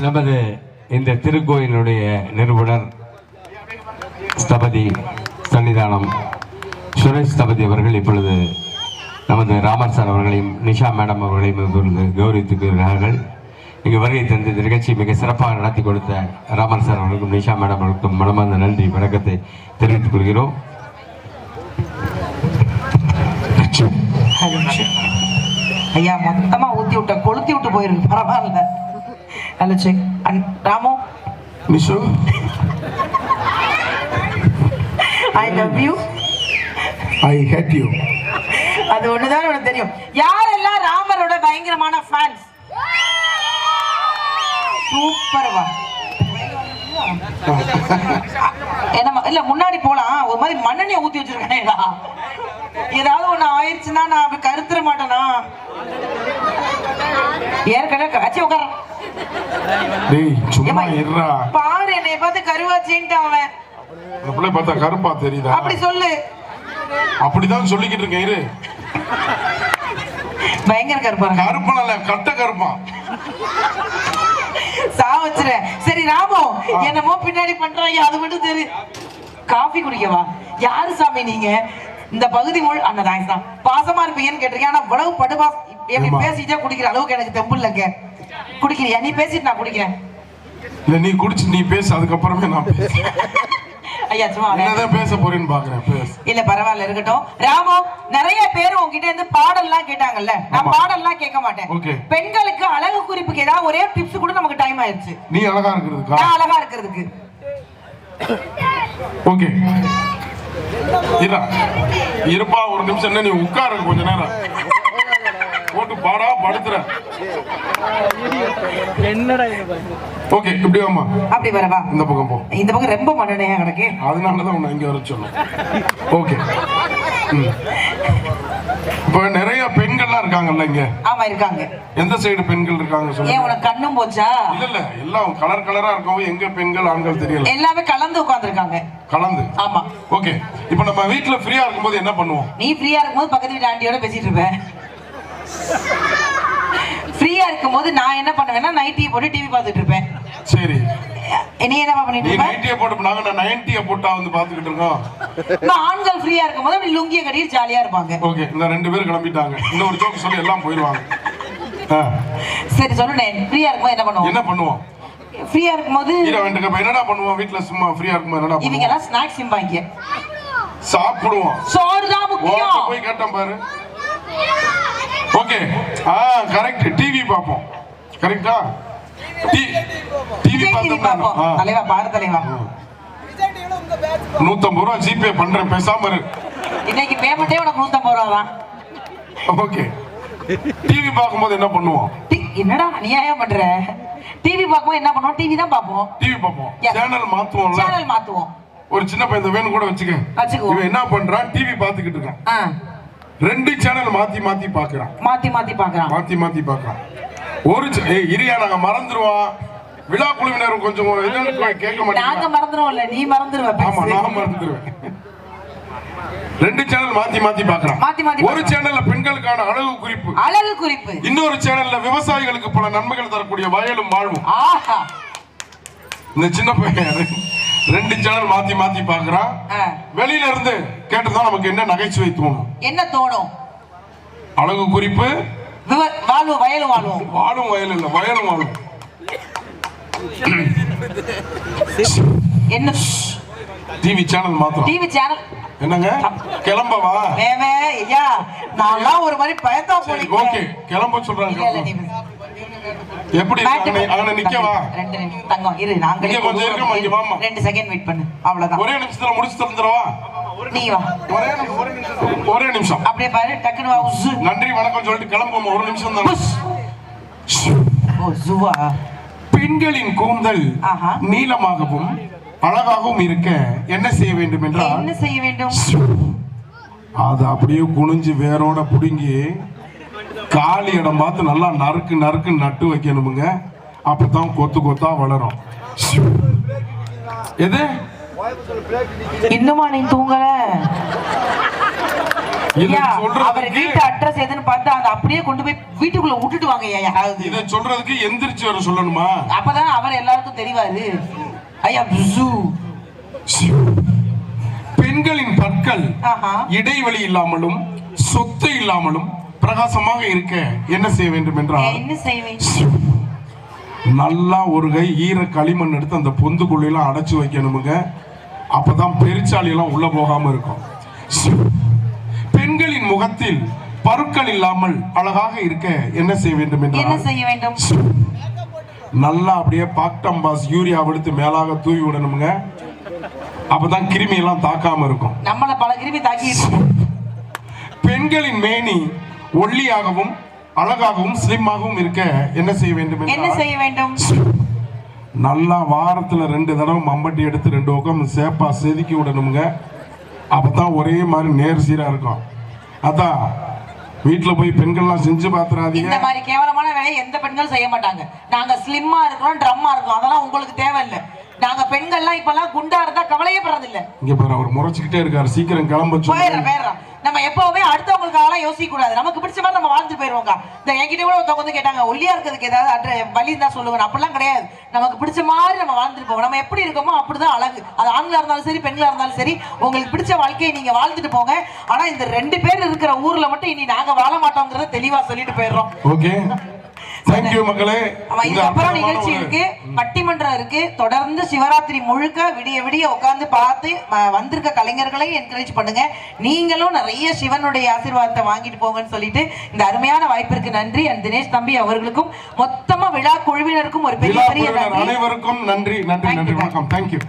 நமது இந்த திருக்கோயிலுடைய நிறுவனர் ஸ்தபதி சன்னிதானம் சுரேஷ் ஸ்தபதி அவர்கள் இப்பொழுது நமது ராமர் சார் அவர்களையும் நிஷா மேடம் அவர்களையும் இப்பொழுது கௌரவித்துக்கிறார்கள். இங்கு வருகை தந்து இந்த நிகழ்ச்சியை மிக சிறப்பாக நடத்தி கொடுத்த ராமர் சார் அவர்களுக்கும் நிஷா மேடம் அவர்களுக்கும் மனமார்ந்த நன்றி வணக்கத்தை தெரிவித்துக் கொள்கிறோம். ஐயா மொத்தமா ஊத்தி விட்ட கொளுத்தி விட்டு போயிருக்கு, பரவாயில்ல. Hello check Ramu Nishu, I love you, I hate you. அது ஒண்ணுதான் எனக்கு தெரியும். யாரெல்லாம் ராமரோட பயங்கரமான ஃபேன்ஸ்? சூப்பர்வா. என்ன இல்ல முன்னாடி போலாம். ஒரு மாதிரி மண்ணெண்ணெய் ஊத்தி வச்சிருக்கேன்டா. ஏதாவது ஒண்ணு ஆயிடுச்சுன்னா நான் அப்படி கருத்துற மாட்டேனா? ஏற்கனவே கட்சி உட்கார பாரு, என்னை பார்த்து கருவாச்சின்ட்டு அவன். அந்த பிள்ளை பார்த்தா கருப்பா தெரியுதா? அப்படி சொல்லு. அப்படிதான் சொல்லிக்கிட்டு இருக்கேன். இரு, பயங்கர கருப்பா. கருப்பா இல்ல, கட்ட கருப்பா. சாவச்சுறேன். சரி ராமு, என்னமோ பின்னாடி பண்றாங்க, அது மட்டும் தெரியும். காஃபி குடிக்கவா? யாரு சாமி நீங்க? இந்த பகுதி முழு அண்ணன் தான் பாசமா இருப்பீங்கன்னு கேட்டிருக்கேன். ஆனா இவ்வளவு படுபாஸ் எப்படி பேசிட்டே குடிக்கிற அளவுக்கு எனக்கு தெம்பு இல்லைங்க. குடிக்கிறியா? நீ பேசிட்டு நான் குடிக்கிறேன். இல்ல நீ குடிச்சு நீ பேசு, அதுக்கப்புறமே நான் பேசுறேன். ஐயா சும்மா என்னதான் பேச போறேன்னு பாக்குறேன். பேசு. இல்ல பரவாயில்ல, இருக்கட்டும். ராமு, நிறைய பேர் உங்ககிட்ட இருந்து பாடல்லாம் கேட்டாங்கல்ல. நான் பாடல்லாம் கேட்க மாட்டேன். பெண்களுக்கு அழகு குறிப்புக்கு ஏதாவது ஒரே டிப்ஸ் கூட நமக்கு டைம் ஆயிடுச்சு. நீ அழகா இருக்கிறதுக்கு? நான் அழகா இருக்கிறதுக்கு. ஓகே இருப்பா, ஒரு நிமிஷம். என்ன நீ உட்காரு கொஞ்ச நேரம். போட்டு பாடா படுத்துற. என்னடா ஓகே, இப்படி வாமா. அப்படி வரவா? இந்த பக்கம் போ. இந்த பக்கம் ரொம்ப மண்ணெண்ணெயா கிடக்கு. அதனாலதான் உன்னை இங்க வர சொன்னேன். ஓகே. இப்ப நிறைய பெண்கள்லாம் இருக்காங்கல்ல இங்க? ஆமா இருக்காங்க. எந்த சைடு பெண்கள் இருக்காங்க சொல்லுங்க. ஏன் உனக்கு கண்ணும் போச்சா? இல்ல இல்ல, எல்லாம் கலர் கலரா இருக்கவும் எங்க பெண்கள் ஆண்கள் தெரியல. எல்லாமே கலந்து உட்கார்ந்திருக்காங்க. கலந்து? ஆமா. ஓகே. இப்போ நம்ம வீட்ல ஃப்ரீயா இருக்கும்போது என்ன பண்ணுவோம்? நீ ஃப்ரீயா இருக்கும்போது பக்கத்து வீட்டு ஆண்டியோட பேசிட்டு இருப்பேன். ஃப்ரீயா இருக்கும்போது நான் என்ன பண்ணுவேன்னா நைட்டியை போட்டு டிவி பார்த்துட்டு இருப்பேன். சரி, நீ என்ன பண்ணிட்டு இருப்ப? நைட்டியை போட்டு நாங்க 90ய போட்டா வந்து பாத்துக்கிட்டு இருக்கோம். நான் ஆண்கள் ஃப்ரீயா இருக்கும்போது அப்படி லுங்கிய கட்டிட்டு ஜாலியா இருப்பாங்க. ஓகே, இந்த ரெண்டு பேரும் கிளம்பிட்டாங்க. இன்னொரு ஜோக் சொல்லி எல்லாம் போயிடுவாங்க. சரி சொல்லுனே, ஃப்ரீயா இருக்கும்போது என்ன பண்ணுவோம்? என்ன பண்ணுவோம் ஃப்ரீயா இருக்கும்போது? என்னடா பண்ணுவோம் வீட்ல சும்மா ஃப்ரீயா இருக்கும்போது? என்னடா பண்ணுவோம்? இவங்க எல்லாம் ஸ்நாக்ஸ் சிம்பாங்க. சாப்பிடுவோம். சோறு தான் முக்கியம். போய் கேட்டேன் பாரு. Okay, correct. டிவி பாப்போம். கரெக்ட்டா? டிவி பாப்போம். தலைவா பாரு தலைவா. 150 ரூபாய் ஜிபே பண்றேன், பேசாம இரு. இன்னைக்கு பேமெண்டே உனக்கு 150 ரூபாய் தான். ஓகே. டிவி பாக்கும்போது என்ன பண்ணுவோம்? என்னடா அநியாயம் பண்ற? டிவி பாக்கும்போது என்ன பண்ணுவோம்? டிவி தான் பாப்போம். டிவி பாப்போம். சேனல் மாத்துவோம்ல. சேனல் மாத்துவோம். ஒரு சின்ன பையன் இந்த வேன் கூட வச்சுக்கோ. இவன் என்ன பண்றான்? டிவி பாத்துக்கிட்டு இருக்கான். ரெண்டு சேனல் மாத்தி மாத்தி பாக்குறான். ஒரு இரியா நாங்க மறந்துருவோம். விழா குழுவினர் கொஞ்சம் கேட்க மாட்டாங்க. நாங்க மறந்துருவோம்ல, நீ மறந்துருவ. ஆமா, நான் மறந்துருவேன். ரெண்டு சேனல் மாத்தி மாத்தி பாக்குறான். ஒரு சேனல்ல பெண்களுக்கான அழகு குறிப்பு, இன்னொரு சேனல்ல விவசாயிகளுக்கு பல நன்மைகள் தரக்கூடிய வயலும் வாழ்வும். இந்த சின்ன பையன் ரெண்டு சேனல் மாத்தி மாத்தி பாக்குறான். வெளியில இருந்து கேட்டதான் நமக்கு என்ன நகைச்சுவை தோணும்? என்ன தோணும்? அழகு குறிப்பு, வாழும் வயலும் வாழ்வும். வாழும் வயல் இல்ல, வயலும் வாழும். என்ன டிவி சேனல் மாத்திரம்? டிவி சேனல் என்னங்க கிளம்பவா? ஐயா நான் ஒரு மாதிரி பயத்தா போறேன். ஓகே, கிளம்ப சொல்றாங்க. எப்படி அங்க நிக்கவா? 2 நிமிஷம் தங்கம் இரு, நாங்களே கொஞ்சம் இருக்கோம். இங்க வாமா, 2 செகண்ட் வெயிட் பண்ணு, அவ்வளவுதான். ஒரே நிமிஷத்துல முடிச்சு தந்துறவா? நீ வா. ஒரே நிமிஷம் அப்படியே பாரு, டக்குனு வா. நன்றி வணக்கம் சொல்லிட்டு கிளம்புவோம். ஒரு நிமிஷம் தான். ஓ ஜுவா. பெண்களின் கூந்தல் நீளமாகவும் அழகாகவும் இருக்க என்ன செய்ய வேண்டும் என்றால்? என்ன செய்ய வேண்டும்? அது அப்படியே குனிஞ்சு வேரோட புடுங்கி காலி இடம் பார்த்து நல்லா நறுக்கு நறுக்கு நட்டு வைக்கணுமுங்க. அப்பதான் கொத்து கொத்தா வளரும். எது இன்னுமா நீ தூங்கல? இதை அவர் சொல்றதுக்கு வீட்டு அட்ரஸ் எதுன்னு பார்த்தா அதை அப்படியே கொண்டு போய் வீட்டுக்குள்ள விட்டுட்டு வாங்க ஐயா யாராவது. இதை சொல்றதுக்கு எந்திரிச்சு வர சொல்லணுமா? அப்பதான் அவர் எல்லாருக்கும் தெரிவாரு. ஐயா புசு. பெண்களின் பற்கள் இடைவெளி இல்லாமலும் சொத்து இல்லாமலும் பிரகாசமாக இருக்க என்ன செய்ய வேண்டும் என்றால், என்ன செய்ய வேண்டும்? நல்லா ஒரு கை ஈர களிமண் எடுத்து அந்த பொந்துக்குள்ளையெல்லாம் அடைச்சு வைக்கணுமுங்க. அப்பதான் பெருச்சாளி எல்லாம் உள்ள போகாம இருக்கும். பெண்களின் முகத்தில் பருக்கள் இல்லாமல் அழகாக இருக்க என்ன செய்ய வேண்டும் என்ன என்றால், செய்ய வேண்டும்? நல்லா அப்படியே பாக்டம்பாஸ் யூரியா எடுத்து மேலாக தூவி விடணுமுங்க. அப்பதான் கிருமி எல்லாம் தாக்காம இருக்கும். நம்மள பல கிருமி தாக்கி. பெண்களின் மேனி ஒல்லியாகவும் அழகாகவும் ஸ்லிம்மாகவும் இருக்க என்ன செய்ய வேண்டும்? என்ன செய்ய வேண்டும்? நல்லா வாரத்துல 2 தடவை மம்பட்டி எடுத்து 2 பக்கம் சேப்பா செதுக்கி விடணுங்க. அப்பதான் ஒரே மாதிரி நேர் சீரா இருக்கும். அதான் வீட்டுல போய் பெண்கள்லாம் செஞ்சு பாத்துறாதீங்க. இந்த மாதிரி கேவலமான வேலையை எந்த பெண்களும் செய்ய மாட்டாங்க. நாங்க ஸ்லிம்மா இருக்கிறோம், ட்ரம்மா இருக்கோம், அதெல்லாம் உங்களுக்கு தேவையில்லை. நாங்க பெண்கள்லாம் இப்பெல்லாம் குண்டா இருந்தா கவலையே படுறதில்லை. இங்க பாரு, அவர் முறைச்சுக்கிட்டே இருக்காரு. சீக்கிரம் கிளம்ப போயிடுறோம். நம்ம எப்பவுமே அடுத்தவங்களுக்காக யோசிக்க கூடாது. நமக்கு பிடிச்ச மாதிரி நம்ம வாழ்ந்து போயிருவோங்க. இந்த என்கிட்ட கூட ஒருத்தவங்க வந்து கேட்டாங்க, ஒல்லியா இருக்கிறதுக்கு ஏதாவது வழி தான் சொல்லுங்க. அப்படிலாம் கிடையாது. நமக்கு பிடிச்ச மாதிரி நம்ம வாழ்ந்துட்டு போவோம். நம்ம எப்படி இருக்கோமோ அப்படிதான் அழகு. அது ஆண்களா இருந்தாலும் சரி, பெண்களா இருந்தாலும் சரி, உங்களுக்கு பிடிச்ச வாழ்க்கையை நீங்க வாழ்ந்துட்டு போங்க. ஆனா இந்த 2 பேர் இருக்கிற ஊர்ல மட்டும் இனி நாங்க வாழ மாட்டோங்கிறத தெளிவா சொல்லிட்டு போயிடுறோம். ஓகே, தேங்க்யூ மக்களே. இதுக்கப்புறம் நிகழ்ச்சி இருக்கு, பட்டிமன்றம் இருக்கு. தொடர்ந்து சிவராத்திரி முழுக்க விடிய விடிய உட்கார்ந்து பார்த்து வந்திருக்க கலைஞர்களை என்கரேஜ் பண்ணுங்க. நீங்களும் நிறைய சிவனுடைய ஆசீர்வாதத்தை வாங்கிட்டு போங்கன்னு சொல்லிட்டு இந்த அருமையான வாய்ப்பிற்கு நன்றி. அண்ட் தினேஷ் தம்பி அவர்களுக்கும் மொத்தமா விழா குழுவினருக்கும் ஒரு பெரிய பெரிய அனைவருக்கும் நன்றி. வணக்கம். தேங்க்யூ.